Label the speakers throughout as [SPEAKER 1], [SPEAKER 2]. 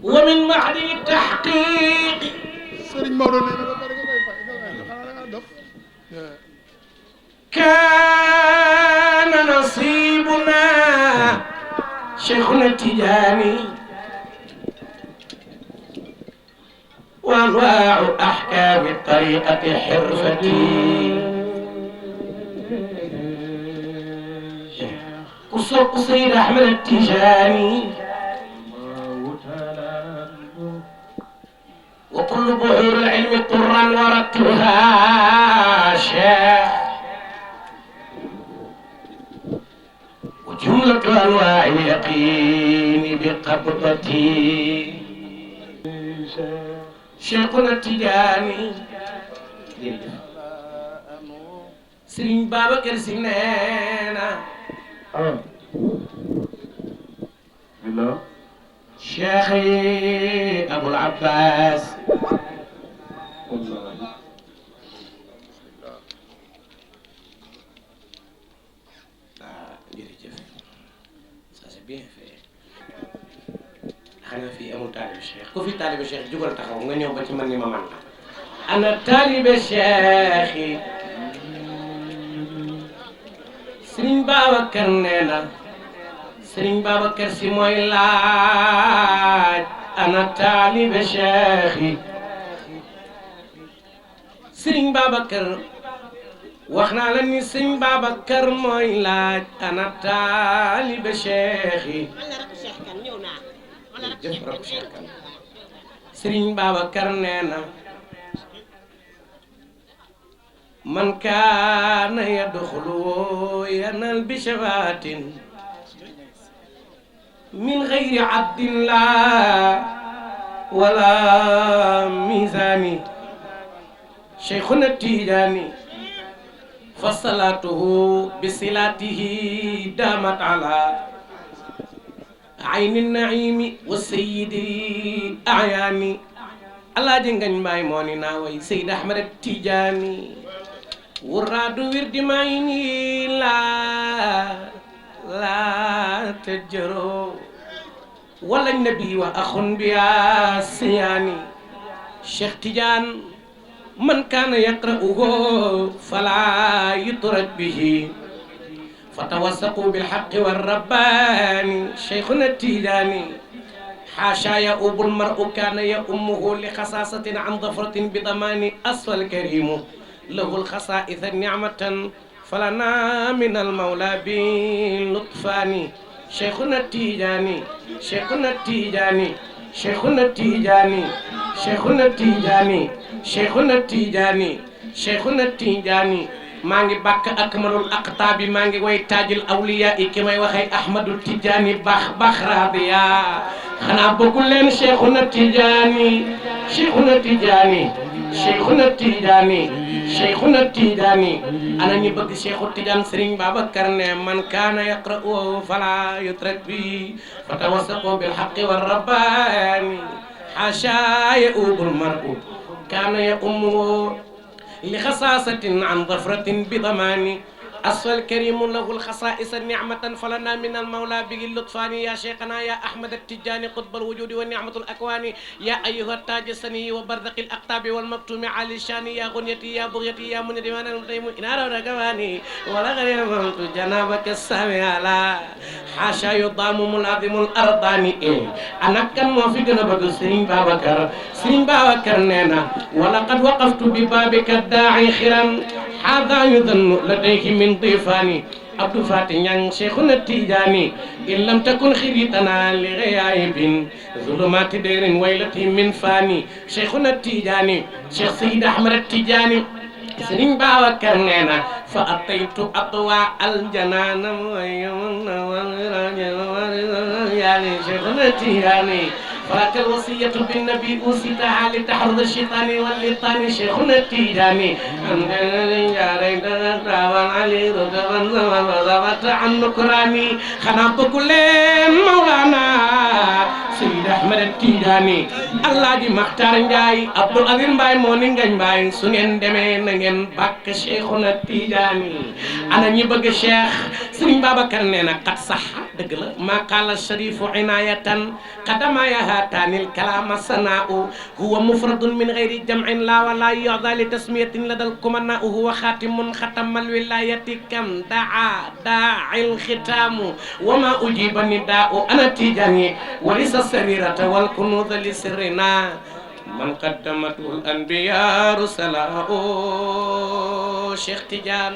[SPEAKER 1] ومن معدن التحقيق كان نصيبنا شيخنا التجاني وانواع احكام الطريقه حرفتي قصيد احمد التجاني وكل بحور العلم طرا ورتها شيخ وجملة أنواع اليقين بقبضتي شيخنا التجاني سرين بابكر سنينا
[SPEAKER 2] بالله
[SPEAKER 1] شيخي أبو العباس
[SPEAKER 2] والله
[SPEAKER 1] jërëjëf ça c'est bien fait xanaa fii amul taalibe Cheikh ku fi taalibe Cheikh jugal taxaw nga ñëw ba ci man ni ma man la ana taalibe Cheikh yi Sëriñ Babacar nee na Sëriñ Babacar si mooy laaj ana taalibe Cheikh yi Sëriñ Babacar wax naa la ni Sëriñ Babacar mooy laaj ana taalibe Cheikh yi jëf rab Cheikh kan Sëriñ Babacar nee na man kaana yadxulu yanal bi shafaatin min gayri abdin la wala misaani Cheikhuna Tijaani فصلاته بصلاته دامت على عين النعيم والسيد الأعيان الله جنغن باي موني ناوي سيد أحمد التيجاني وراد ورد معيني لا تجرو ولا النبي وأخ بيا سياني شيخ تيجان من كان يقرأه فلا يطرد به فتوثقوا بالحق والرباني شيخنا التيجاني حاشا يؤوب المرء كان يؤمه لخصاصة عن ظفرة بضمان أصفى الكريم له الخصائص نعمة فلنا من المولى باللطفان شيخنا التيجاني شيخنا التيجاني شيخنا التيجاني شيخنا التيجاني شيخنا التيجاني شيخنا التيجاني مانغي باك اكمل الاقطاب مانغي وي تاج الاولياء كما وخي احمد التيجاني باخ راضيا خنا بوكل لين شيخنا التيجاني شيخنا التيجاني شيخنا التيجاني شيخنا التيجاني انا ني بغ شيخ التيجان سيرين بابكر نه من كان يقرأ فلا يترك به فتوثقوا بالحق والرباني حاشا يؤوب المرء كان يؤمه لخصاصة عن ظفرة بضمان أصل الكريم له الخصائص نعمة فلنا من المولى به اللطفان يا شيخنا يا أحمد التجاني قطب الوجود والنعمة الأكوان يا أيها التاج السني وبرزق الأقطاب والمكتوم على الشان يا غنيتي يا بغيتي يا من ديوان المتيم إنار ركباني ولا غير منت جنابك السامي على حاشا يضام ملازم الأرضاني أنا كان موفقنا بقى سرين بابكر نينا ولقد وقفت ببابك الداعي خيرا هذا يظن لديه من ضيفاني عبد الفاتح نيان شيخنا التيجاني إن لم تكن خريطنا لغيائب ظلمات دير ويلتي من فاني شيخنا التيجاني شيخ سيد أحمد التيجاني سرين باوكر نينا فأطيت أطواء الجنان يعني شيخنا التيجاني فلك الوصية بالنبي أوصيتها لتحرض الشيطان واللطان شيخنا التيجاني علي رضا عن نكراني خنا بكل مولانا سيد أحمد التيجاني الله دي مختار نجاي عبد العزيز باي موني ngañ باي su ngeen demee na ngeen bàkk Cheikhuna Tijaani ana ñi bëgg Cheikh Serigne Babacar nee na kat sax دقلا ما قال الشريف عناية قدما يهاتان الكلام الصناء هو مفرد من غير جمع لا ولا يعضى لتسمية لدى الكمناء هو خاتم ختم الولاية كم دعا داعي الختام وما أجيب النداء أنا تيجاني وليس السريرة والكنوز لسرنا من قدمته الأنبياء رسلاء شيخ تيجان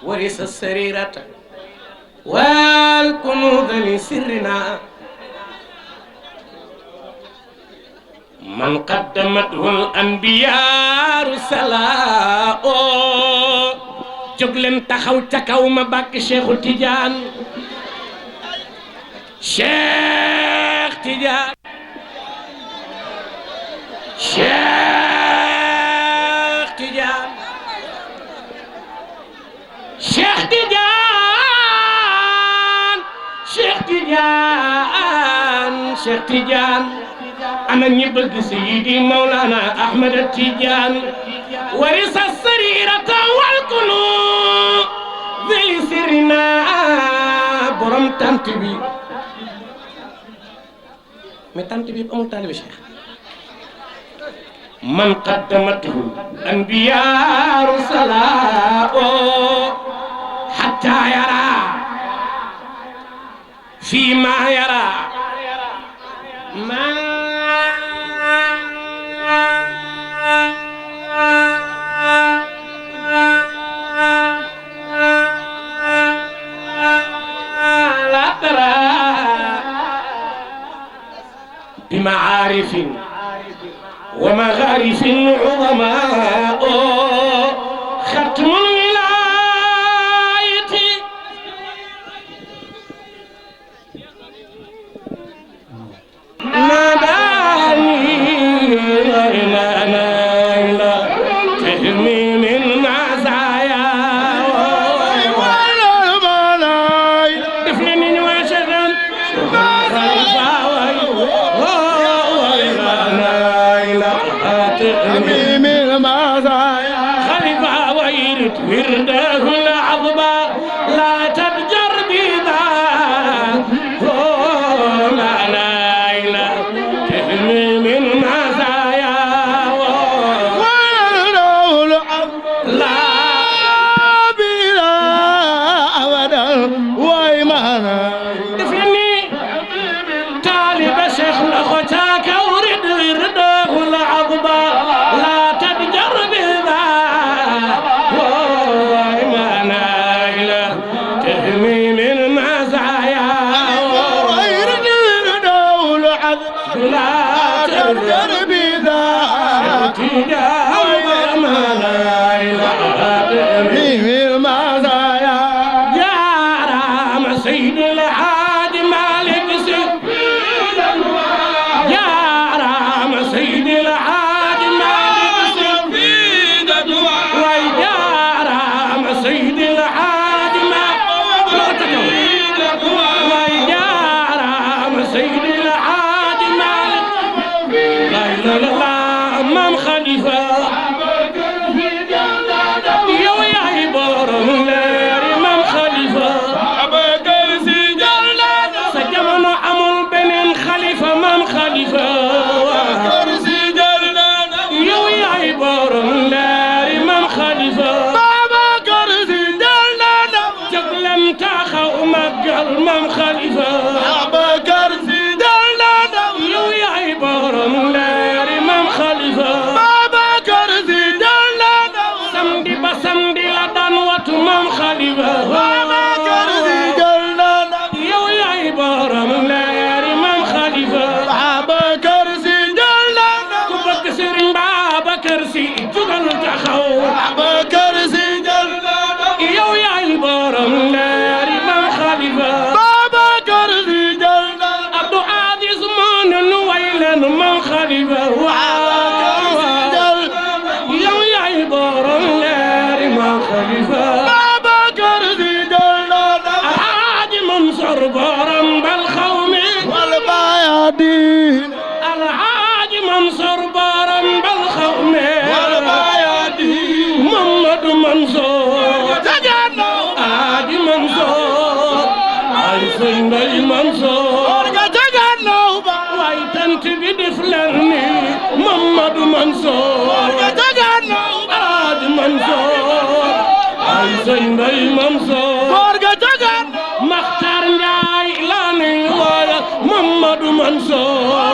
[SPEAKER 1] ورث السريرة والكنوز لسرنا من قدمته الأنبياء رسلاء جغلن تخاو تكاو ما باك شيخ تيجان شيخ تيجان شيخ تيجان شيخ تيجان شيخ تيجان شيخ تيجان أنا نبغي سيدي مولانا أحمد التيجان ورث السريرة والكنوز لسرنا برم تنتبي متنتبي أم طالب الشيخ من قدمته الأنبياء رسلاء حتى يرى فيما يرى ما لا ترى بمعارف ومغارف عظماء ختم الولاية ناداني لا تهمي من مزايا دفلني واشغل
[SPEAKER 3] أميم المزايا
[SPEAKER 1] خليفة ويرد ورده العظبة لا تبجر بذا لا لا لا تهمي من مزايا
[SPEAKER 3] ولو العظم
[SPEAKER 1] لا
[SPEAKER 3] بلا أبدا ويمانا
[SPEAKER 1] دفلني طالب شيخ لخوتاك ورد ورده العظبة لا تبجر بذا ما نايلة تهمي من مزايا
[SPEAKER 3] ويرد ودول عظم
[SPEAKER 1] لا
[SPEAKER 3] تبدر بذا
[SPEAKER 1] تجاوب ما نايلة
[SPEAKER 3] أميم المزايا
[SPEAKER 1] يا رام سيد الحاج مالك سيد يا رام سيد الحاج مالك سيد ويا رام سيد الحاج مالك ويا رام سيد الحاج مالك لا اله الا الله امام خليفه يا ويا يبارم لير امام خليفه سجمنا امول بنين خليفه امام خليفه يا ويا يبارم لير امام خليفه جبلن تاخو مقل امام خليفه يا ويا يبارم لير امام خليفه samedi ba samedi la daan watu maam Khalifa yow yaay borom leeri maam Khalifa ku bëgg Serigne Babacar Sy jugal taxaw yow yaay borom leeri maam Khalifa sëñ Mbay Mansoor
[SPEAKER 3] ga taganaw ba
[SPEAKER 1] waay tant bi def leen ni Mamadou Mansoor
[SPEAKER 3] ga taganaw ba
[SPEAKER 1] Alaaji Mansoor waay sëñ Mbay Mansoor
[SPEAKER 3] ga taganaw
[SPEAKER 1] Maxtaar Njaay laa ni waaya Mamadou Mansoor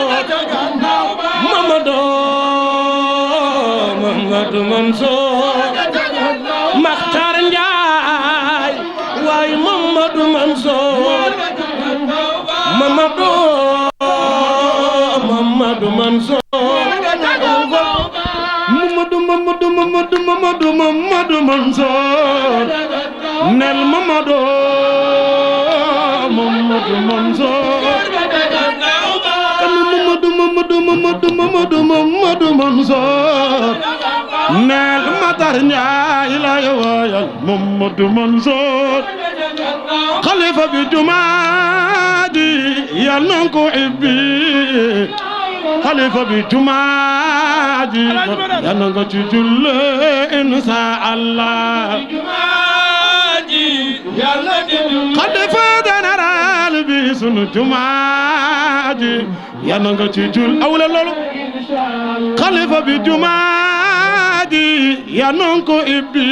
[SPEAKER 1] Mamadou Mansoor Maxtaar Njaay waay Mamadou Mansoor Mamadou Mansoor Mamadou Mansoor nel Mamadou Mansoor kan Mamadou Mansoor nel Matar Njaay la waayal Mamadou Mansoor xalifa bi jumaa ji yal na ko ibbi xalifa bi jumaa ji yal na ko ci julle insha Allah xalifa général bi sunu jumaa ji yal na ko ci jul awla loolu xalifa bi jumaa ji yal na ko ibbi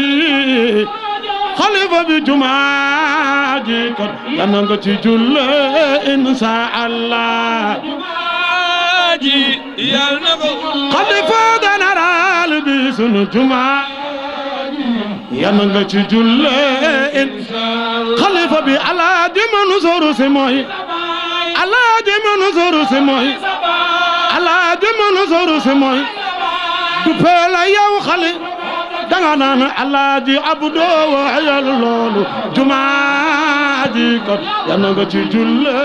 [SPEAKER 1] xalifa bi jumaa ji kon yal na ko ci julle insha Allah xalifa général bi sunu jumaa yal na nga ci julle xalifa bi Alaaji Mansour Si mooy Alaaji Mansour Si mooy Alaaji Mansour Si mooy du peela yow xali danga naan Alaaji Abdu waayal loolu jumaa ji kon yal na nga ci julle